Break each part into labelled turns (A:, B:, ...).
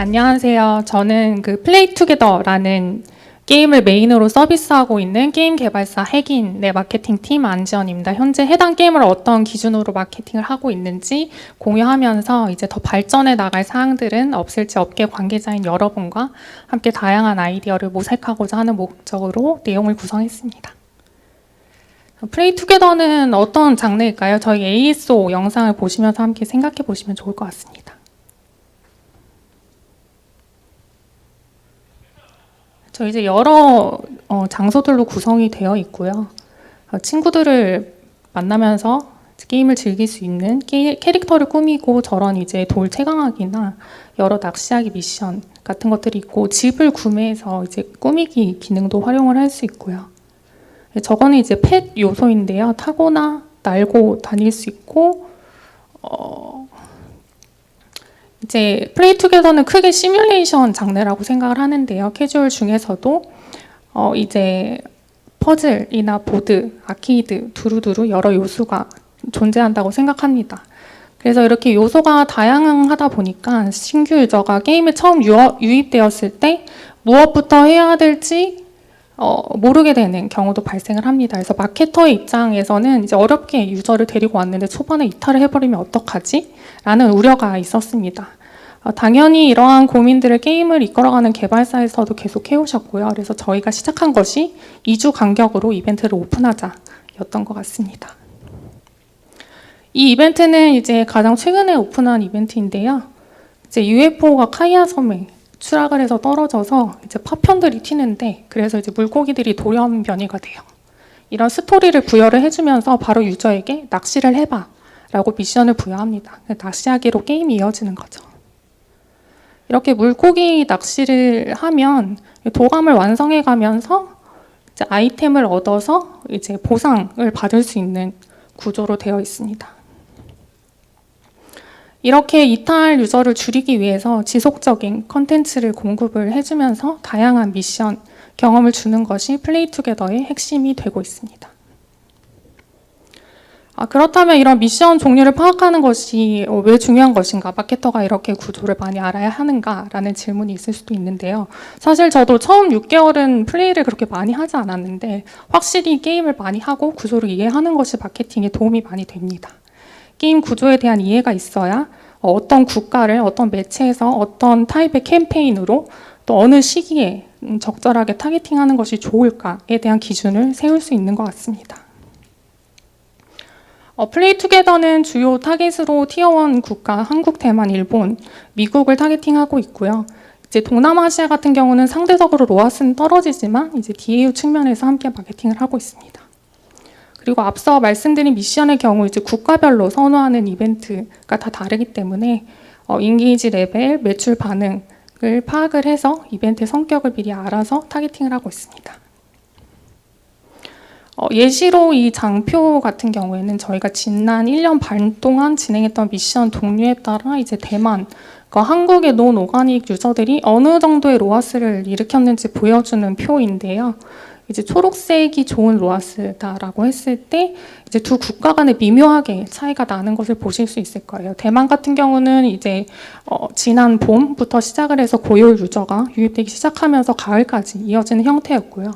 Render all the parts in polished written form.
A: 안녕하세요. 저는 그 플레이투게더라는 게임을 메인으로 서비스하고 있는 게임 개발사 핵인의 마케팅 팀 안지연입니다. 현재 해당 게임을 어떤 기준으로 마케팅을 하고 있는지 공유하면서 이제 더 발전해 나갈 사항들은 없을지 업계 관계자인 여러분과 함께 다양한 아이디어를 모색하고자 하는 목적으로 내용을 구성했습니다. 플레이투게더는 어떤 장르일까요? 저희 ASO 영상을 보시면서 함께 생각해 보시면 좋을 것 같습니다. 저 이제 여러 장소들로 구성이 되어 있고요. 친구들을 만나면서 게임을 즐길 수 있는 캐릭터를 꾸미고 저런 이제 돌 채광하기나 여러 낚시하기 미션 같은 것들이 있고 집을 구매해서 이제 꾸미기 기능도 활용을 할 수 있고요. 저거는 이제 펫 요소인데요. 타거나 날고 다닐 수 있고 이제 플레이투게더는 크게 시뮬레이션 장르라고 생각을 하는데요. 캐주얼 중에서도 이제 퍼즐이나 보드, 아케이드, 두루두루 여러 요소가 존재한다고 생각합니다. 그래서 이렇게 요소가 다양하다 보니까 신규 유저가 게임에 처음 유입되었을 때 무엇부터 해야 될지 모르게 되는 경우도 발생을 합니다. 그래서 마케터의 입장에서는 이제 어렵게 유저를 데리고 왔는데 초반에 이탈을 해버리면 어떡하지? 라는 우려가 있었습니다. 당연히 이러한 고민들을 게임을 이끌어가는 개발사에서도 계속 해오셨고요. 그래서 저희가 시작한 것이 2주 간격으로 이벤트를 오픈하자 였던 것 같습니다. 이 이벤트는 이제 가장 최근에 오픈한 이벤트인데요. 이제 UFO가 카이아 섬에 추락을 해서 떨어져서 이제 파편들이 튀는데 그래서 이제 물고기들이 돌연 변이가 돼요. 이런 스토리를 부여를 해주면서 바로 유저에게 낚시를 해봐 라고 미션을 부여합니다. 낚시하기로 게임이 이어지는 거죠. 이렇게 물고기 낚시를 하면 도감을 완성해 가면서 이제 아이템을 얻어서 이제 보상을 받을 수 있는 구조로 되어 있습니다. 이렇게 이탈 유저를 줄이기 위해서 지속적인 컨텐츠를 공급을 해주면서 다양한 미션, 경험을 주는 것이 플레이투게더의 핵심이 되고 있습니다. 그렇다면 이런 미션 종류를 파악하는 것이 왜 중요한 것인가? 마케터가 이렇게 구조를 많이 알아야 하는가라는 질문이 있을 수도 있는데요. 사실 저도 처음 6개월은 플레이를 그렇게 많이 하지 않았는데 확실히 게임을 많이 하고 구조를 이해하는 것이 마케팅에 도움이 많이 됩니다. 게임 구조에 대한 이해가 있어야 어떤 국가를 어떤 매체에서 어떤 타입의 캠페인으로 또 어느 시기에 적절하게 타겟팅하는 것이 좋을까에 대한 기준을 세울 수 있는 것 같습니다. 플레이투게더는 주요 타겟으로 티어1 국가 한국, 대만, 일본, 미국을 타겟팅하고 있고요. 이제 동남아시아 같은 경우는 상대적으로 로아스는 떨어지지만 이제 DAU 측면에서 함께 마케팅을 하고 있습니다. 그리고 앞서 말씀드린 미션의 경우 이제 국가별로 선호하는 이벤트가 다 다르기 때문에 인게이지 레벨, 매출 반응을 파악을 해서 이벤트의 성격을 미리 알아서 타겟팅을 하고 있습니다. 예시로 이 장표 같은 경우에는 저희가 지난 1년 반 동안 진행했던 미션 종류에 따라 이제 대만, 한국의 논 오가닉 유저들이 어느 정도의 로아스를 일으켰는지 보여주는 표인데요. 이제 초록색이 좋은 로아스다라고 했을 때 이제 두 국가 간에 미묘하게 차이가 나는 것을 보실 수 있을 거예요. 대만 같은 경우는 이제 지난 봄부터 시작을 해서 고열 유저가 유입되기 시작하면서 가을까지 이어지는 형태였고요.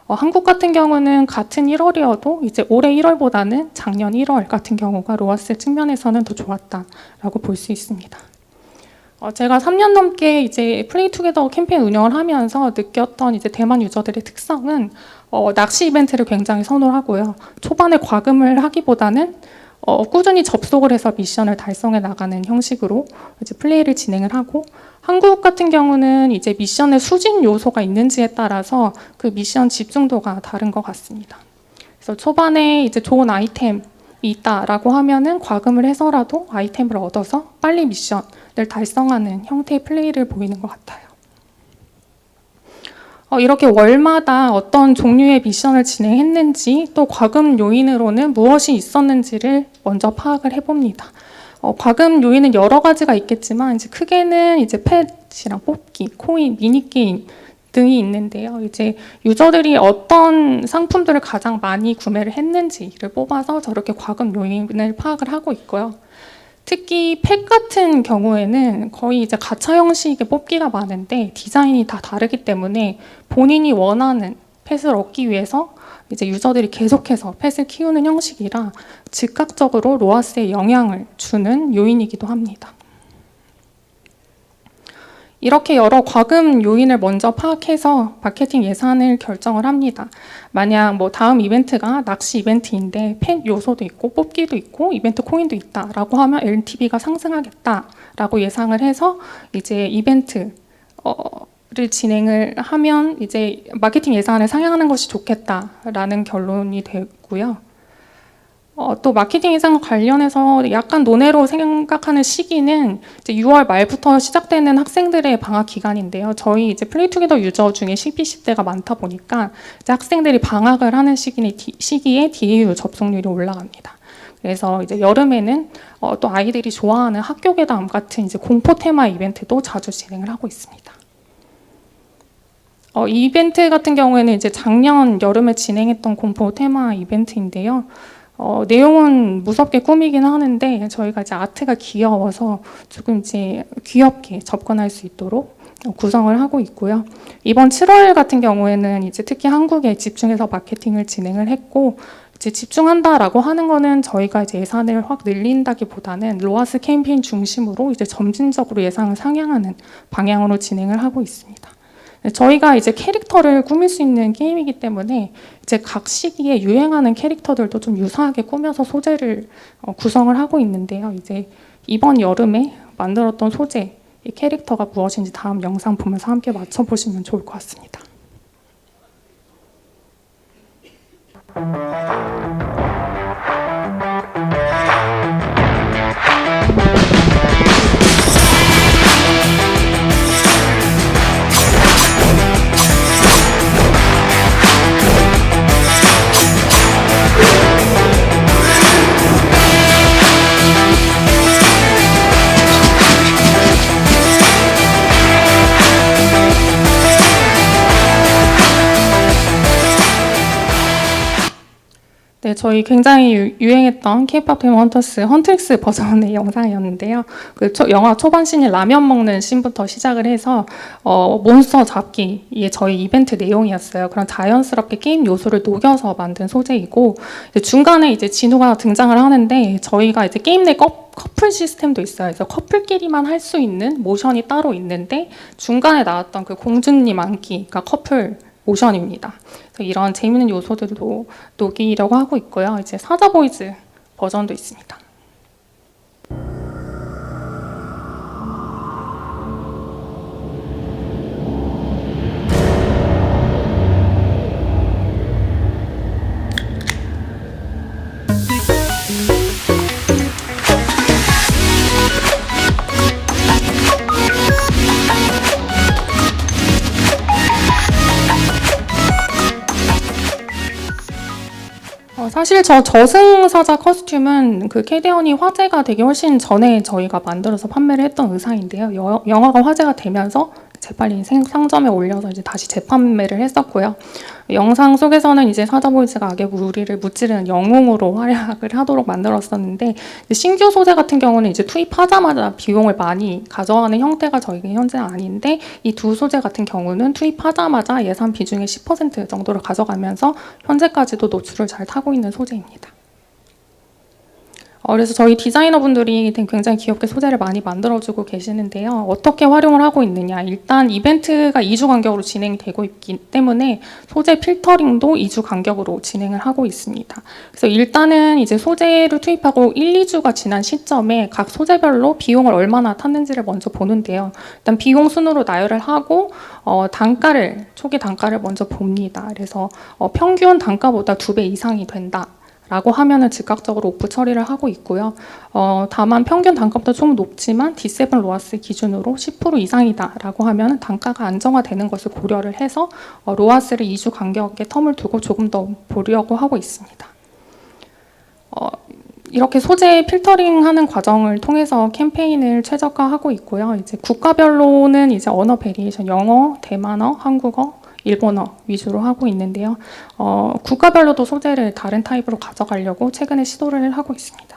A: 한국 같은 경우는 같은 1월이어도 이제 올해 1월보다는 작년 1월 같은 경우가 로아스 측면에서는 더 좋았다라고 볼 수 있습니다. 제가 3년 넘게 이제 플레이투게더 캠페인 운영을 하면서 느꼈던 이제 대만 유저들의 특성은 낚시 이벤트를 굉장히 선호하고요. 초반에 과금을 하기보다는 꾸준히 접속을 해서 미션을 달성해 나가는 형식으로 이제 플레이를 진행을 하고, 한국 같은 경우는 이제 미션의 수진 요소가 있는지에 따라서 그 미션 집중도가 다른 것 같습니다. 그래서 초반에 이제 좋은 아이템이 있다라고 하면은 과금을 해서라도 아이템을 얻어서 빨리 미션을 달성하는 형태의 플레이를 보이는 것 같아요. 이렇게 월마다 어떤 종류의 미션을 진행했는지 또 과금 요인으로는 무엇이 있었는지를 먼저 파악을 해봅니다. 과금 요인은 여러 가지가 있겠지만 이제 크게는 이제 펫이랑 뽑기, 코인, 미니게임 등이 있는데요. 이제 유저들이 어떤 상품들을 가장 많이 구매를 했는지를 뽑아서 저렇게 과금 요인을 파악을 하고 있고요. 특히 팩 같은 경우에는 거의 이제 가차 형식의 뽑기가 많은데 디자인이 다 다르기 때문에 본인이 원하는 펫을 얻기 위해서 이제 유저들이 계속해서 펫을 키우는 형식이라 즉각적으로 로아스에 영향을 주는 요인이기도 합니다. 이렇게 여러 과금 요인을 먼저 파악해서 마케팅 예산을 결정을 합니다. 만약 뭐 다음 이벤트가 낚시 이벤트인데 펫 요소도 있고 뽑기도 있고 이벤트 코인도 있다라고 하면 LTV가 상승하겠다라고 예상을 해서 이제 이벤트를 진행을 하면 이제 마케팅 예산을 상향하는 것이 좋겠다라는 결론이 되고요. 또 마케팅 예산과 관련해서 약간 논외로 생각하는 시기는 이제 6월 말부터 시작되는 학생들의 방학 기간인데요. 저희 이제 플레이투게더 유저 중에 12, 10대가 많다 보니까 이제 학생들이 방학을 하는 시기에 DAU 접속률이 올라갑니다. 그래서 이제 여름에는 또 아이들이 좋아하는 학교 괴담 같은 이제 공포 테마 이벤트도 자주 진행을 하고 있습니다. 이 이벤트 같은 경우에는 이제 작년 여름에 진행했던 공포 테마 이벤트인데요. 내용은 무섭게 꾸미긴 하는데 저희가 이제 아트가 귀여워서 조금 이제 귀엽게 접근할 수 있도록 구성을 하고 있고요. 이번 7월 같은 경우에는 이제 특히 한국에 집중해서 마케팅을 진행을 했고 이제 집중한다라고 하는 거는 저희가 이제 예산을 확 늘린다기보다는 로아스 캠페인 중심으로 이제 점진적으로 예산을 상향하는 방향으로 진행을 하고 있습니다. 저희가 이제 캐릭터를 꾸밀 수 있는 게임이기 때문에 이제 각 시기에 유행하는 캐릭터들도 좀 유사하게 꾸며서 소재를 구성을 하고 있는데요. 이제 이번 여름에 만들었던 소재, 이 캐릭터가 무엇인지 다음 영상 보면서 함께 맞춰보시면 좋을 것 같습니다. 네, 저희 굉장히 유행했던 K-pop 테마 헌트릭스 버전의 영상이었는데요. 영화 초반 씬이 라면 먹는 씬부터 시작을 해서 몬스터 잡기, 이게 저희 이벤트 내용이었어요. 그런 자연스럽게 게임 요소를 녹여서 만든 소재이고 중간에 이제 진우가 등장을 하는데 저희가 이제 게임 내 커플 시스템도 있어요. 그래서 커플끼리만 할 수 있는 모션이 따로 있는데 중간에 나왔던 그 공주님 안기가 커플 모션입니다. 그래서 이런 재미있는 요소들도 녹이려고 하고 있고요. 이제 사자보이즈 버전도 있습니다. 사실 저 저승사자 커스튬은 그 캐대언이 화제가 되기 훨씬 전에 저희가 만들어서 판매를 했던 의상인데요. 영화가 화제가 되면서 재빨리 상점에 올려서 이제 다시 재판매를 했었고요. 영상 속에서는 이제 사자보이즈가 악의 무리를 무찌르는 영웅으로 활약을 하도록 만들었었는데 신규 소재 같은 경우는 이제 투입하자마자 비용을 많이 가져가는 형태가 저희가 현재는 아닌데 이 두 소재 같은 경우는 투입하자마자 예산 비중의 10% 정도를 가져가면서 현재까지도 노출을 잘 타고 있는 소재입니다. 그래서 저희 디자이너분들이 굉장히 귀엽게 소재를 많이 만들어주고 계시는데요. 어떻게 활용을 하고 있느냐. 일단 이벤트가 2주 간격으로 진행이 되고 있기 때문에 소재 필터링도 2주 간격으로 진행을 하고 있습니다. 그래서 일단은 이제 소재를 투입하고 1, 2주가 지난 시점에 각 소재별로 비용을 얼마나 탔는지를 먼저 보는데요. 일단 비용 순으로 나열을 하고 초기 단가를 먼저 봅니다. 그래서 평균 단가보다 2배 이상이 된다. 라고 하면은 즉각적으로 오프 처리를 하고 있고요. 다만 평균 단가보다 좀 높지만 D7 로아스 기준으로 10% 이상이다라고 하면 단가가 안정화되는 것을 고려를 해서 로아스를 2주 간격의 텀을 두고 조금 더 보려고 하고 있습니다. 이렇게 소재 필터링하는 과정을 통해서 캠페인을 최적화하고 있고요. 이제 국가별로는 이제 언어 베리에이션, 영어, 대만어, 한국어, 일본어 위주로 하고 있는데요. 국가별로도 소재를 다른 타입으로 가져가려고 최근에 시도를 하고 있습니다.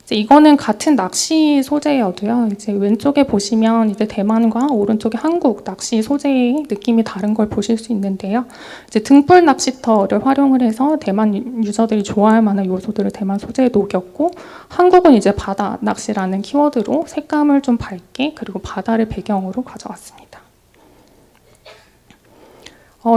A: 이제 이거는 같은 낚시 소재여도요. 이제 왼쪽에 보시면 이제 대만과 오른쪽에 한국 낚시 소재의 느낌이 다른 걸 보실 수 있는데요. 이제 등불 낚시터를 활용을 해서 대만 유저들이 좋아할 만한 요소들을 대만 소재에 녹였고, 한국은 이제 바다 낚시라는 키워드로 색감을 좀 밝게 그리고 바다를 배경으로 가져왔습니다.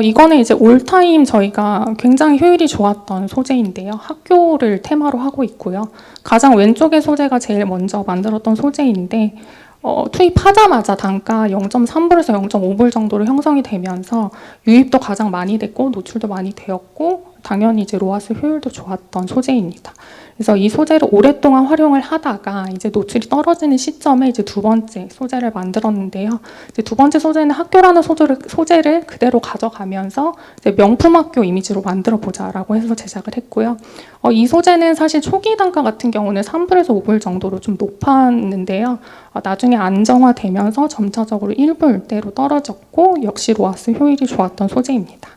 A: 이거는 이제 올타임 저희가 굉장히 효율이 좋았던 소재인데요. 학교를 테마로 하고 있고요. 가장 왼쪽의 소재가 제일 먼저 만들었던 소재인데 투입하자마자 단가 0.3불에서 0.5불 정도로 형성이 되면서 유입도 가장 많이 됐고 노출도 많이 되었고 당연히 이제 로아스 효율도 좋았던 소재입니다. 그래서 이 소재를 오랫동안 활용을 하다가 이제 노출이 떨어지는 시점에 이제 두 번째 소재를 만들었는데요. 이제 두 번째 소재는 학교라는 소재를 그대로 가져가면서 이제 명품 학교 이미지로 만들어 보자라고 해서 제작을 했고요. 이 소재는 사실 초기 단가 같은 경우는 3불에서 5불 정도로 좀 높았는데요. 나중에 안정화되면서 점차적으로 1불대로 떨어졌고 역시 로아스 효율이 좋았던 소재입니다.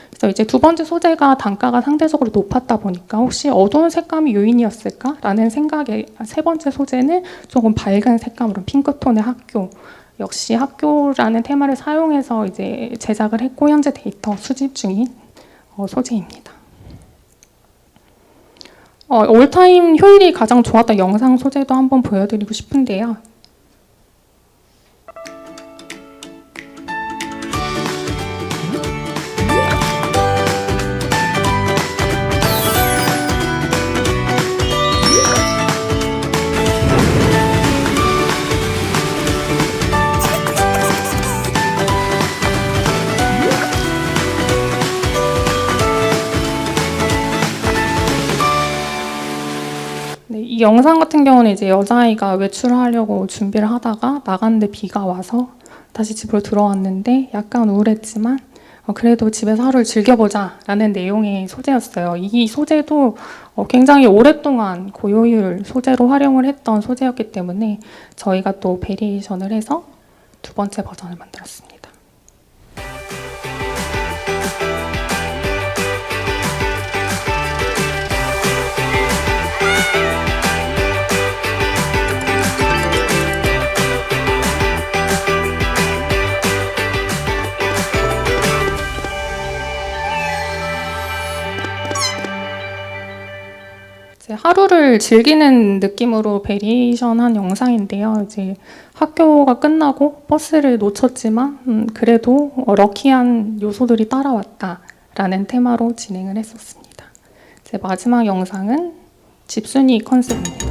A: 그래서 이제 두 번째 소재가 단가가 상대적으로 높았다 보니까 혹시 어두운 색감이 요인이었을까라는 생각에 세 번째 소재는 조금 밝은 색감으로 핑크톤의 학교, 역시 학교라는 테마를 사용해서 이제 제작을 했고 현재 데이터 수집 중인 소재입니다. 올타임 효율이 가장 좋았던 영상 소재도 한번 보여드리고 싶은데요. 이 영상 같은 경우는 이제 여자아이가 외출하려고 준비를 하다가 나갔는데 비가 와서 다시 집으로 들어왔는데 약간 우울했지만 그래도 집에서 하루를 즐겨보자라는 내용의 소재였어요. 이 소재도 굉장히 오랫동안 고효율 소재로 활용을 했던 소재였기 때문에 저희가 또 베리에이션을 해서 두 번째 버전을 만들었습니다. 하루를 즐기는 느낌으로 베리에이션한 영상인데요. 이제 학교가 끝나고 버스를 놓쳤지만 그래도 럭키한 요소들이 따라왔다라는 테마로 진행을 했었습니다. 제 마지막 영상은 집순이 컨셉입니다.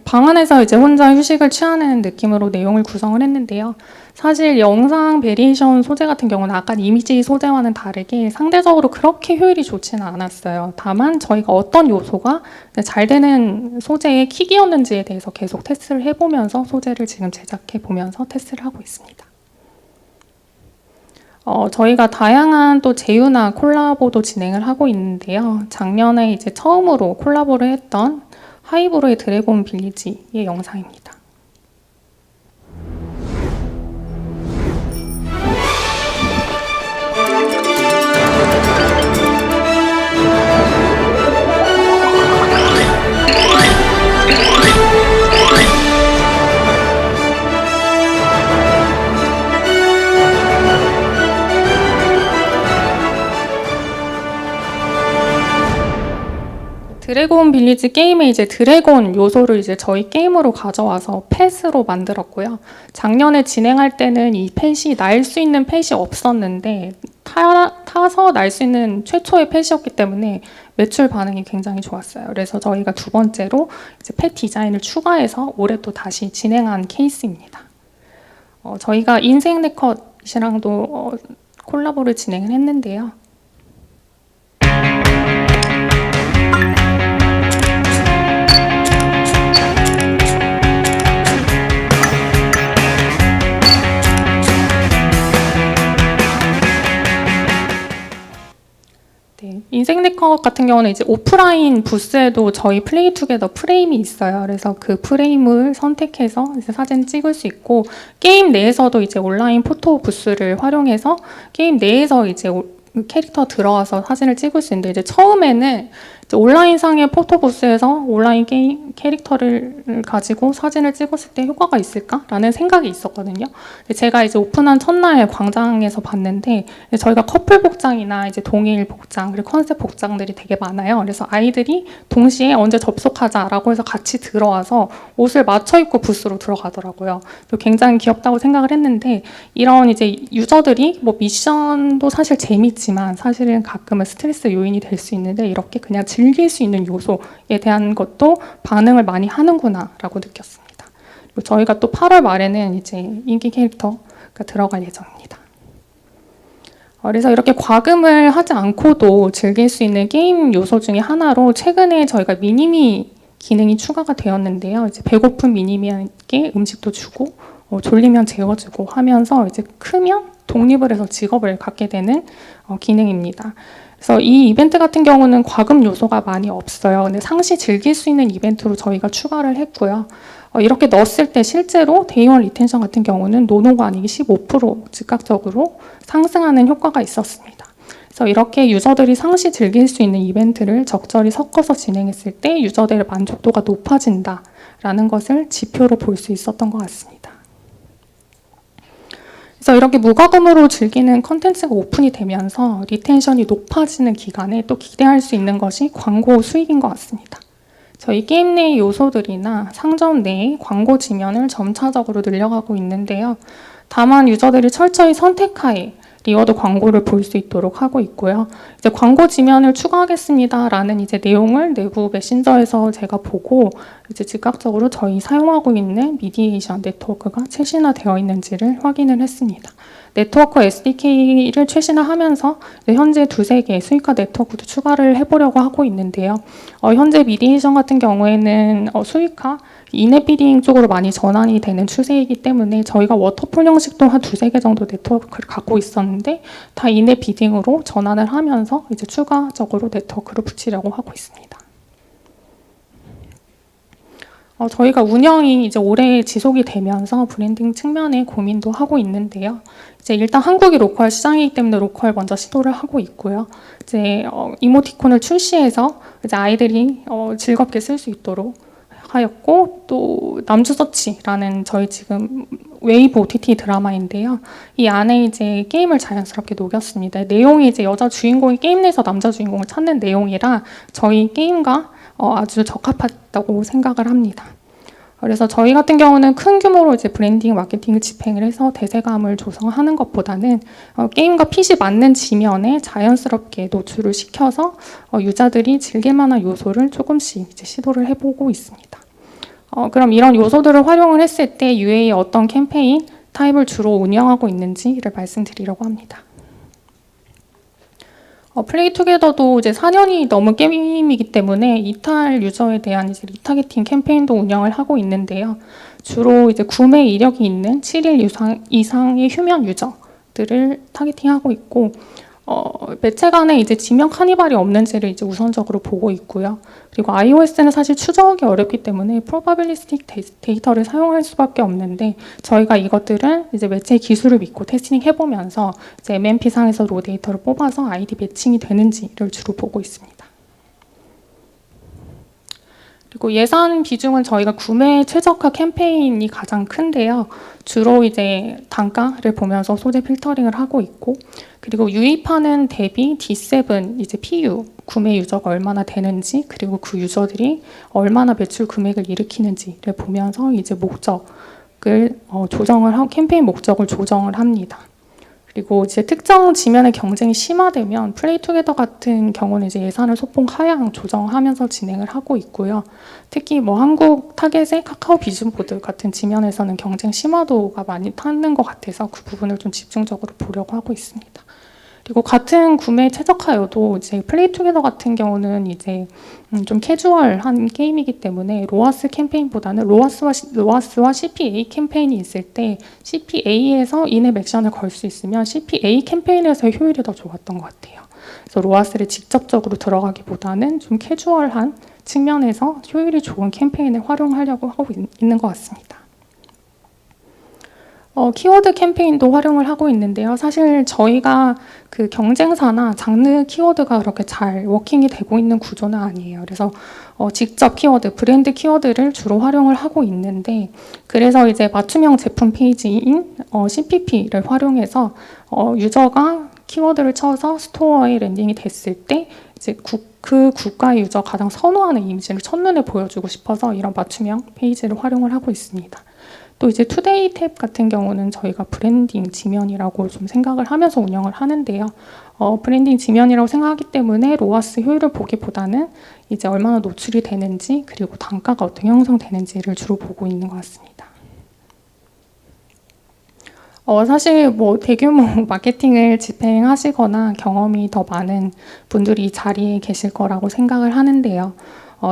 A: 방 안에서 이제 혼자 휴식을 취하는 느낌으로 내용을 구성을 했는데요. 사실 영상 베리에이션 소재 같은 경우는 아까 이미지 소재와는 다르게 상대적으로 그렇게 효율이 좋지는 않았어요. 다만 저희가 어떤 요소가 잘 되는 소재의 킥이었는지에 대해서 계속 테스트를 해보면서 소재를 지금 제작해 보면서 테스트를 하고 있습니다. 저희가 다양한 또 제휴나 콜라보도 진행을 하고 있는데요. 작년에 이제 처음으로 콜라보를 했던 하이브로의 드래곤 빌리지의 영상입니다. 드래곤 빌리지 게임에 이제 드래곤 요소를 이제 저희 게임으로 가져와서 펫으로 만들었고요. 작년에 진행할 때는 이 펫이 날 수 있는 펫이 없었는데 타서 날 수 있는 최초의 펫이었기 때문에 매출 반응이 굉장히 좋았어요. 그래서 저희가 두 번째로 이제 펫 디자인을 추가해서 올해 또 다시 진행한 케이스입니다. 저희가 인생 네컷이랑도 콜라보를 진행을 했는데요. 것 같은 경우는 이제 오프라인 부스에도 저희 플레이 투게더 프레임이 있어요. 그래서 그 프레임을 선택해서 이제 사진 찍을 수 있고, 게임 내에서도 이제 온라인 포토 부스를 활용해서 게임 내에서 이제 캐릭터 들어와서 사진을 찍을 수 있는데, 이제 처음에는 이제 온라인상의 포토부스에서 온라인 게임 캐릭터를 가지고 사진을 찍었을 때 효과가 있을까라는 생각이 있었거든요. 제가 이제 오픈한 첫날 광장에서 봤는데, 저희가 커플 복장이나 이제 동일 복장 그리고 컨셉 복장들이 되게 많아요. 그래서 아이들이 동시에 언제 접속하자라고 해서 같이 들어와서 옷을 맞춰 입고 부스로 들어가더라고요. 굉장히 귀엽다고 생각을 했는데, 이런 이제 유저들이 뭐 미션도 사실 재밌지만 사실은 가끔은 스트레스 요인이 될 수 있는데, 이렇게 그냥 즐길 수 있는 요소에 대한 것도 반응을 많이 하는구나라고 느꼈습니다. 그리고 저희가 또 8월 말에는 이제 인기 캐릭터가 들어갈 예정입니다. 그래서 이렇게 과금을 하지 않고도 즐길 수 있는 게임 요소 중에 하나로 최근에 저희가 미니미 기능이 추가가 되었는데요. 이제 배고픈 미니미에게 음식도 주고 졸리면 재워주고 하면서 이제 크면 독립을 해서 직업을 갖게 되는 기능입니다. 그래서 이 이벤트 같은 경우는 과금 요소가 많이 없어요. 근데 상시 즐길 수 있는 이벤트로 저희가 추가를 했고요. 이렇게 넣었을 때 실제로 데이원 리텐션 같은 경우는 노노가 아니기 15% 즉각적으로 상승하는 효과가 있었습니다. 그래서 이렇게 유저들이 상시 즐길 수 있는 이벤트를 적절히 섞어서 진행했을 때 유저들의 만족도가 높아진다라는 것을 지표로 볼 수 있었던 것 같습니다. 그래서 이렇게 무과금으로 즐기는 컨텐츠가 오픈이 되면서 리텐션이 높아지는 기간에 또 기대할 수 있는 것이 광고 수익인 것 같습니다. 저희 게임 내의 요소들이나 상점 내의 광고 지면을 점차적으로 늘려가고 있는데요. 다만 유저들이 철저히 선택하에 리워드 광고를 볼 수 있도록 하고 있고요. 이제 광고 지면을 추가하겠습니다라는 이제 내용을 내부 메신저에서 제가 보고 이제 즉각적으로 저희 사용하고 있는 미디에이션 네트워크가 최신화되어 있는지를 확인을 했습니다. 네트워크 SDK를 최신화하면서 현재 2-3개 수익화 네트워크도 추가를 해보려고 하고 있는데요. 현재 미디에이션 같은 경우에는 수익화 인앱 비딩 쪽으로 많이 전환이 되는 추세이기 때문에 저희가 워터폴 형식도 한 2-3개 정도 네트워크를 갖고 있었는데 다 인앱 비딩으로 전환을 하면서 이제 추가적으로 네트워크를 붙이려고 하고 있습니다. 저희가 운영이 이제 올해 지속이 되면서 브랜딩 측면에 고민도 하고 있는데요. 이제 일단 한국이 로컬 시장이기 때문에 로컬 먼저 시도를 하고 있고요. 이제 이모티콘을 출시해서 이제 아이들이 즐겁게 쓸 수 있도록 하였고, 또 남주서치라는 저희 지금 웨이브 OTT 드라마인데요. 이 안에 이제 게임을 자연스럽게 녹였습니다. 내용이 이제 여자 주인공이 게임 내에서 남자 주인공을 찾는 내용이라 저희 게임과 아주 적합하다고 생각을 합니다. 그래서 저희 같은 경우는 큰 규모로 이제 브랜딩 마케팅을 집행을 해서 대세감을 조성하는 것보다는 게임과 핏이 맞는 지면에 자연스럽게 노출을 시켜서 유저들이 즐길 만한 요소를 조금씩 이제 시도를 해보고 있습니다. 그럼 이런 요소들을 활용을 했을 때 UA에 어떤 캠페인 타입을 주로 운영하고 있는지를 말씀드리려고 합니다. 플레이 투게더도 이제 4년이 넘은 게임이기 때문에 이탈 유저에 대한 이제 리타게팅 캠페인도 운영을 하고 있는데요. 주로 이제 구매 이력이 있는 7일 이상의 휴면 유저들을 타겟팅하고 있고, 매체 간에 이제 지명 카니발이 없는지를 이제 우선적으로 보고 있고요. 그리고 iOS는 사실 추적하기 어렵기 때문에 프로바빌리스틱 데이터를 사용할 수밖에 없는데, 저희가 이것들은 이제 매체 기술을 믿고 테스팅 해보면서 이제 MMP 상에서 로 데이터를 뽑아서 아이디 매칭이 되는지를 주로 보고 있습니다. 그리고 예산 비중은 저희가 구매 최적화 캠페인이 가장 큰데요. 주로 이제 단가를 보면서 소재 필터링을 하고 있고, 그리고 유입하는 대비 D7 이제 PU 구매 유저가 얼마나 되는지, 그리고 그 유저들이 얼마나 매출 금액을 일으키는지를 보면서 이제 목적을 조정을 하고 캠페인 목적을 조정을 합니다. 그리고 이제 특정 지면의 경쟁이 심화되면 플레이 투게더 같은 경우는 이제 예산을 소폭 하향 조정하면서 진행을 하고 있고요. 특히 뭐 한국 타겟의 카카오 비전보드 같은 지면에서는 경쟁 심화도가 많이 타는 것 같아서 그 부분을 좀 집중적으로 보려고 하고 있습니다. 그리고 같은 구매 최적화여도 이제 플레이 투게더 같은 경우는 이제 좀 캐주얼한 게임이기 때문에 로아스 캠페인보다는 로아스와 CPA 캠페인이 있을 때 CPA에서 인앱 액션을 걸 수 있으면 CPA 캠페인에서의 효율이 더 좋았던 것 같아요. 그래서 로아스를 직접적으로 들어가기보다는 좀 캐주얼한 측면에서 효율이 좋은 캠페인을 활용하려고 하고 있는 것 같습니다. 키워드 캠페인도 활용을 하고 있는데요. 사실 저희가 그 경쟁사나 장르 키워드가 그렇게 잘 워킹이 되고 있는 구조는 아니에요. 그래서 직접 키워드, 브랜드 키워드를 주로 활용을 하고 있는데, 그래서 이제 맞춤형 제품 페이지인 CPP를 활용해서 유저가 키워드를 쳐서 스토어에 랜딩이 됐을 때 이제 그 국가의 유저가 가장 선호하는 이미지를 첫눈에 보여주고 싶어서 이런 맞춤형 페이지를 활용을 하고 있습니다. 또 이제 투데이 탭 같은 경우는 저희가 브랜딩 지면이라고 좀 생각을 하면서 운영을 하는데요. 브랜딩 지면이라고 생각하기 때문에 로아스 효율을 보기보다는 이제 얼마나 노출이 되는지, 그리고 단가가 어떻게 형성되는지를 주로 보고 있는 것 같습니다. 사실 뭐 대규모 마케팅을 집행하시거나 경험이 더 많은 분들이 이 자리에 계실 거라고 생각을 하는데요.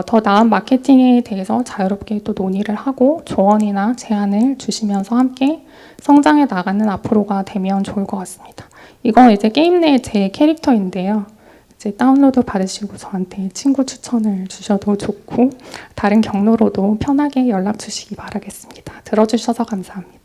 A: 더 나은 마케팅에 대해서 자유롭게 또 논의를 하고 조언이나 제안을 주시면서 함께 성장해 나가는 앞으로가 되면 좋을 것 같습니다. 이건 이제 게임 내 제 캐릭터인데요. 이제 다운로드 받으시고 저한테 친구 추천을 주셔도 좋고 다른 경로로도 편하게 연락 주시기 바라겠습니다. 들어주셔서 감사합니다.